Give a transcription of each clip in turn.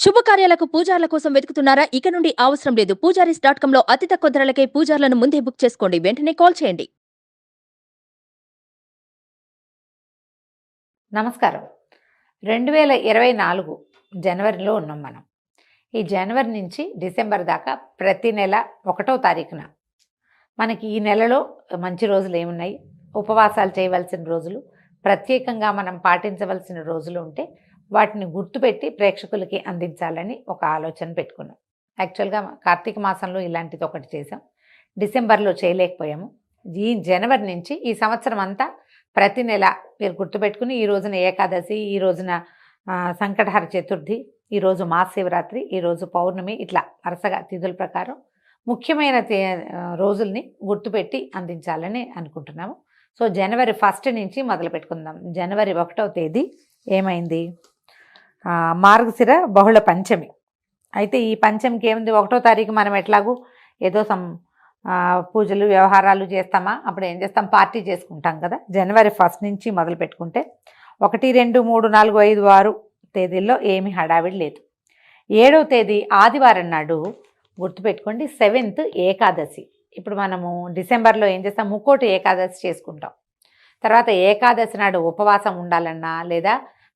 శుభకార్యాలకు పూజార్ల కోసం వెతుకుతున్నారా? ఇక నుండి అవసరం లేదు. పూజారీస్.com లో అతి తక్కువ ధరలకే పూజార్లను ముందే బుక్ చేసుకోండి. వెంటనే కాల్ చేయండి. నమస్కారం. 2024 జనవరిలో ఉన్నాం మనం. ఈ జనవరి నుంచి డిసెంబర్ దాకా ప్రతి నెల 1వ తారీఖున మనకి ఈ నెలలో మంచి రోజులు ఏమున్నాయి, ఉపవాసాలు చేయవలసిన రోజులు, ప్రత్యేకంగా మనం పాటించవలసిన రోజులు ఉంటే వాటిని గుర్తుపెట్టి ప్రేక్షకులకి అందించాలని ఒక ఆలోచన పెట్టుకున్నాం. యాక్చువల్గా కార్తీక మాసంలో ఇలాంటిది ఒకటి చేసాం, డిసెంబర్లో చేయలేకపోయాము. ఈ జనవరి నుంచి ఈ సంవత్సరం అంతా ప్రతి నెల మీరు గుర్తుపెట్టుకుని ఈ రోజున ఏకాదశి, ఈ రోజున సంకటహర చతుర్థి, ఈరోజు మహాశివరాత్రి, ఈరోజు పౌర్ణమి, ఇట్లా వరుసగా తిథుల ప్రకారం ముఖ్యమైన రోజుల్ని గుర్తుపెట్టి అందించాలని అనుకుంటున్నాము. సో జనవరి 1 నుంచి మొదలు పెట్టుకుందాం. జనవరి 1వ తేదీ ఏమైంది? మార్గశిర బహుళ పంచమి. అయితే ఈ పంచమికి ఏముంది, 1వ తారీఖు మనం ఎట్లాగూ ఏదో పూజలు వ్యవహారాలు చేస్తామా, అప్పుడు ఏం చేస్తాం, పార్టీ చేసుకుంటాం కదా. జనవరి 1 నుంచి మొదలు పెట్టుకుంటే 1, 2, 3, 4, 5, 6 తేదీల్లో ఏమి హడావిడి లేదు. 7వ తేదీ ఆదివారం నాడు గుర్తుపెట్టుకోండి, 7th ఏకాదశి. ఇప్పుడు మనము డిసెంబర్లో ఏం చేస్తాం, ముక్కోటి ఏకాదశి చేసుకుంటాం. తర్వాత ఏకాదశి నాడు ఉపవాసం ఉండాలన్నా, లేదా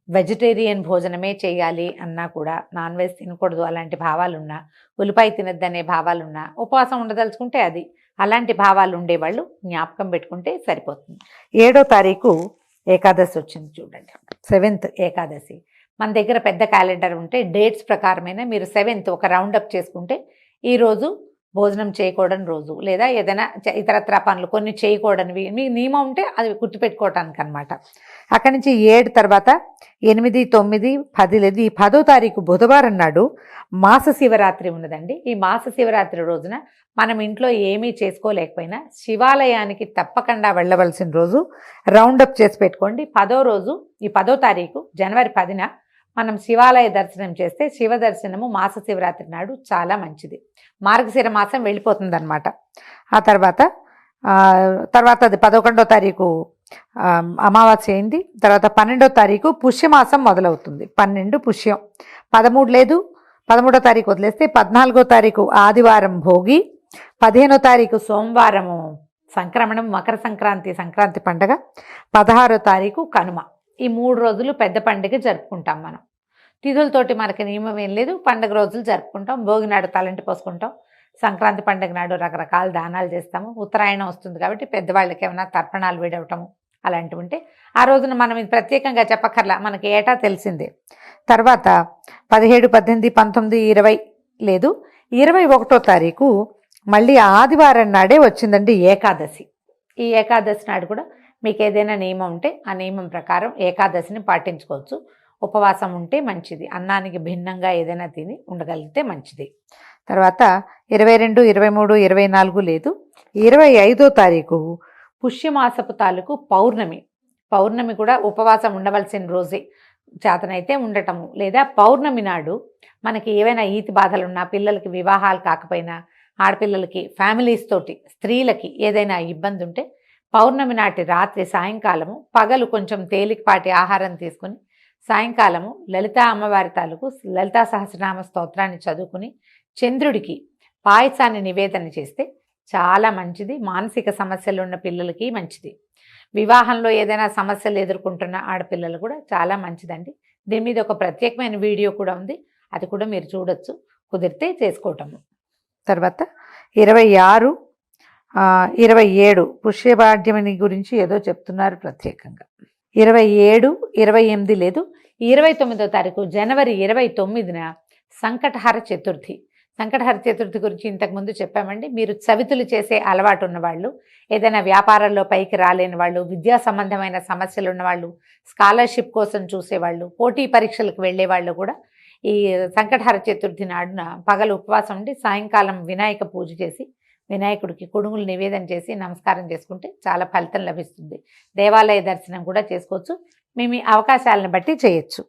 వెజిటేరియన్ భోజనమే చేయాలి అన్నా కూడా, నాన్ వెజ్ తినకూడదు అలాంటి భావాలున్నా, ఉల్లిపాయ తినద్దనే భావాలున్నా, ఉపవాసం ఉండదలుచుకుంటే అది అలాంటి భావాలు ఉండేవాళ్ళు జ్ఞాపకం పెట్టుకుంటే సరిపోతుంది. 7వ తారీఖు ఏకాదశి వచ్చింది చూడండి, 7th ఏకాదశి. మన దగ్గర పెద్ద క్యాలెండర్ ఉంటే డేట్స్ ప్రకారమైనా మీరు 7th ఒక రౌండప్ చేసుకుంటే ఈరోజు భోజనం చేయకూడని రోజు, లేదా ఏదైనా ఇతరత్ర పనులు కొన్ని చేయకూడనివి మీ నియమం ఉంటే అది గుర్తుపెట్టుకోవటానికి అనమాట. అక్కడి నుంచి 7 తర్వాత 8, 9, 10 లేదు. ఈ 10వ తారీఖు బుధవారం నాడు మాస శివరాత్రి ఉన్నదండి. ఈ మాస శివరాత్రి రోజున మనం ఇంట్లో ఏమీ చేసుకోలేకపోయినా శివాలయానికి తప్పకుండా వెళ్ళవలసిన రోజు రౌండప్ చేసి పెట్టుకోండి. 10వ రోజు, ఈ 10వ తారీఖు జనవరి 10న మనం శివాలయ దర్శనం చేస్తే శివ దర్శనము మాస శివరాత్రి నాడు చాలా మంచిది. మార్గశిర మాసం వెళ్ళిపోతుంది అనమాట. ఆ తర్వాత అది 11వ తారీఖు అమావాస్య అయింది. తర్వాత 12వ తారీఖు పుష్యమాసం మొదలవుతుంది. 12 పుష్యం, 13 లేదు. 13వ తారీఖు వదిలేస్తే 14వ తారీఖు ఆదివారం భోగి, 15వ తారీఖు సోమవారము సంక్రమణం, మకర సంక్రాంతి పండగ, 16వ తారీఖు కనుమ. ఈ 3 రోజులు పెద్ద పండుగ జరుపుకుంటాం మనం. తిథులతోటి మనకి నియమం ఏం లేదు, పండుగ రోజులు జరుపుకుంటాం. భోగి నాడు తలంటి పోసుకుంటాం, సంక్రాంతి పండుగ నాడు రకరకాల దానాలు చేస్తాము. ఉత్తరాయణం వస్తుంది కాబట్టి పెద్దవాళ్ళకి ఏమైనా తర్పణాలు విడవటము అలాంటివి ఉంటే ఆ రోజున మనం ఇది ప్రత్యేకంగా చెప్పక్కర్లా, మనకి ఏటా తెలిసిందే. తర్వాత 17, 18, 19, 20 లేదు. 21వ తారీఖు మళ్ళీ ఆదివారం నాడే వచ్చిందండి ఏకాదశి. ఈ ఏకాదశి నాడు కూడా మీకు ఏదైనా నియమం ఉంటే ఆ నియమం ప్రకారం ఏకాదశిని పాటించుకోవచ్చు. ఉపవాసం ఉంటే మంచిది, అన్నానికి భిన్నంగా ఏదైనా తిని ఉండగలిగితే మంచిది. తర్వాత 22, 23, 24 లేదు. 25వ తారీఖు పుష్యమాసపు తాలూకు పౌర్ణమి కూడా ఉపవాసం ఉండవలసిన రోజే. చేతనైతే ఉండటము, లేదా పౌర్ణమి నాడు మనకి ఏవైనా ఈతి బాధలున్నా, పిల్లలకి వివాహాలు కాకపోయినా, ఆడపిల్లలకి ఫ్యామిలీస్ తోటి స్త్రీలకి ఏదైనా ఇబ్బంది ఉంటే పౌర్ణమి నాటి రాత్రి సాయంకాలము, పగలు కొంచెం తేలికపాటి ఆహారం తీసుకుని సాయంకాలము లలితా అమ్మవారి తాలూకు లలితా సహస్రనామ స్తోత్రాన్ని చదువుకుని చంద్రుడికి పాయసాన్ని నివేదన చేస్తే చాలా మంచిది. మానసిక సమస్యలు ఉన్న పిల్లలకి మంచిది. వివాహంలో ఏదైనా సమస్యలు ఎదుర్కొంటున్న ఆడపిల్లలు కూడా చాలా మంచిదండి. దీని మీద ఒక ప్రత్యేకమైన వీడియో కూడా ఉంది, అది కూడా మీరు చూడొచ్చు, కుదిరితే చేసుకోవటము. తర్వాత 26, 27 పుష్యపాడ్యమిని గురించి ఏదో చెప్తున్నారు ప్రత్యేకంగా. 27, 28 లేదు. 29వ తారీఖు జనవరి 29న సంకటహర చతుర్థి. సంకటహర చతుర్థి గురించి ఇంతకుముందు చెప్పామండి. మీరు చవితులు చేసే అలవాటు ఉన్నవాళ్ళు, ఏదైనా వ్యాపారాల్లో పైకి రాలేని వాళ్ళు, విద్యా సంబంధమైన సమస్యలు ఉన్నవాళ్ళు, స్కాలర్షిప్ కోసం చూసేవాళ్ళు, పోటీ పరీక్షలకు వెళ్ళే వాళ్ళు కూడా ఈ సంకటహర చతుర్థి నాడున పగలు ఉపవాసం ఉండి సాయంకాలం వినాయక పూజ చేసి వినాయకుడికి కుడుములు నివేదన చేసి నమస్కారం చేసుకుంటే చాలా ఫలితం లభిస్తుంది. దేవాలయ దర్శనం కూడా చేసుకోవచ్చు, మీ అవకాశాలను బట్టి చేయొచ్చు.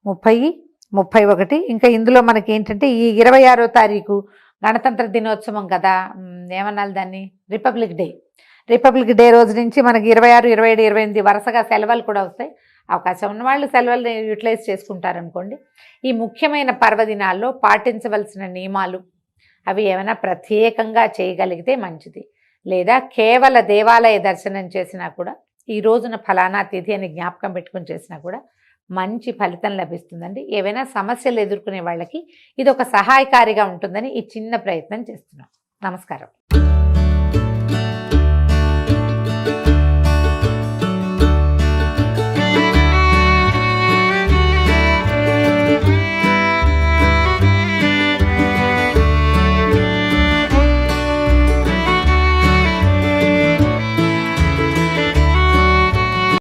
30, 31 ఇంకా ఇందులో మనకి ఏంటంటే ఈ 26వ తారీఖు గణతంత్ర దినోత్సవం కదా, ఏమన్నాలి దాన్ని, రిపబ్లిక్ డే రోజు నుంచి మనకి 26, 27, 28 వరుసగా సెలవులు కూడా వస్తాయి. అవకాశం ఉన్నవాళ్ళు సెలవులు యూటిలైజ్ చేసుకుంటారనుకోండి. ఈ ముఖ్యమైన పర్వదినాల్లో పాటించవలసిన నియమాలు అవి ఏమైనా ప్రత్యేకంగా చేయగలిగితే మంచిది. లేదా కేవల దేవాలయ దర్శనం చేసినా కూడా, ఈ రోజున ఫలానా తిథి అని జ్ఞాపకం పెట్టుకుని చేసినా కూడా మంచి ఫలితం లభిస్తుందండి. ఏవైనా సమస్యలు ఎదుర్కొనే వాళ్ళకి ఇది ఒక సహాయకారిగా ఉంటుందని ఈ చిన్న ప్రయత్నం చేస్తున్నాం. నమస్కారం.